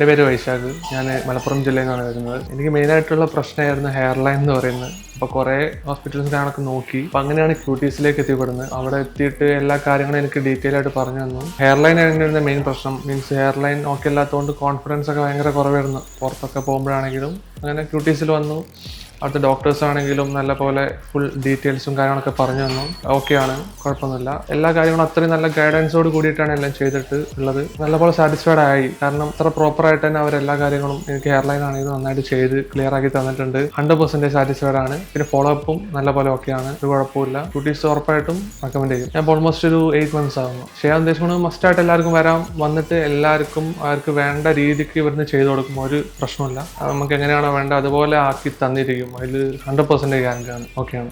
എൻ്റെ പേര് വൈശാഖ്. ഞാൻ മലപ്പുറം ജില്ലയിൽ നിന്നാണ് വരുന്നത്. എനിക്ക് മെയിനായിട്ടുള്ള പ്രശ്നമായിരുന്നു ഹെയർ ലൈൻ എന്ന് പറയുന്നത്. അപ്പോൾ കുറേ ഹോസ്പിറ്റൽസിനൊക്കെ നോക്കി. അപ്പോൾ അങ്ങനെയാണ് ക്യൂട്ടീസിലേക്ക് എത്തിപ്പെടുന്നത്. അവിടെ എത്തിയിട്ട് എല്ലാ കാര്യങ്ങളും എനിക്ക് ഡീറ്റെയിൽ ആയിട്ട് പറഞ്ഞു തന്നു. ഹെയർ ലൈൻ ആയിരുന്നു മെയിൻ പ്രശ്നം. മീൻസ് ഹെയർ ലൈൻ ഓക്കെ അല്ലാത്തതുകൊണ്ട് കോൺഫിഡൻസ് ഒക്കെ ഭയങ്കര കുറവായിരുന്നു. പുറത്തൊക്കെ പോകുമ്പോഴാണെങ്കിലും അങ്ങനെ ക്യൂട്ടീസിൽ വന്നു. അവിടുത്തെ ഡോക്ടേഴ്സ് ആണെങ്കിലും നല്ല പോലെ ഫുൾ ഡീറ്റെയിൽസും കാര്യങ്ങളൊക്കെ പറഞ്ഞു തന്നു. ഓക്കെയാണ്, കുഴപ്പമൊന്നുമില്ല. എല്ലാ കാര്യങ്ങളും അത്രയും നല്ല ഗൈഡൻസോട് കൂടിയിട്ടാണ് എല്ലാം ചെയ്തിട്ട് ഉള്ളത്. നല്ലപോലെ സാറ്റിസ്ഫൈഡ് ആയി. കാരണം അത്ര പ്രോപ്പറായിട്ട് തന്നെ അവരെല്ലാ കാര്യങ്ങളും എനിക്ക് ഹെയർ ലൈൻ ആണെങ്കിലും നന്നായിട്ട് ചെയ്ത് ക്ലിയർ ആക്കി തന്നിട്ടുണ്ട്. 100% സാറ്റിസ്ഫൈഡ് ആണ്. പിന്നെ ഫോളോ അപ്പും നല്ല പോലെ ഓക്കെയാണ്, ഒരു കുഴപ്പമില്ല. കുട്ടീസ് ഉറപ്പായിട്ടും റെക്കമെൻഡ് ചെയ്യും. ഞാൻ ഓൾമോസ്റ്റ് ഒരു 8 months ആകുന്നു. ചെയ്യാൻ ഉദ്ദേശിക്കുന്നത് മസ്റ്റായിട്ട് എല്ലാവർക്കും വന്നിട്ട് എല്ലാവർക്കും അവർക്ക് വേണ്ട രീതിക്ക് ഇവിടുന്ന് ചെയ്തു കൊടുക്കും. ഒരു പ്രശ്നമില്ല. നമുക്ക് എങ്ങനെയാണോ വേണ്ടത് അതുപോലെ ആക്കി തന്നിരിക്കും. അതിൽ 100% ഗ്യാരണ്ടിയാണ്. ഓക്കെയാണ്.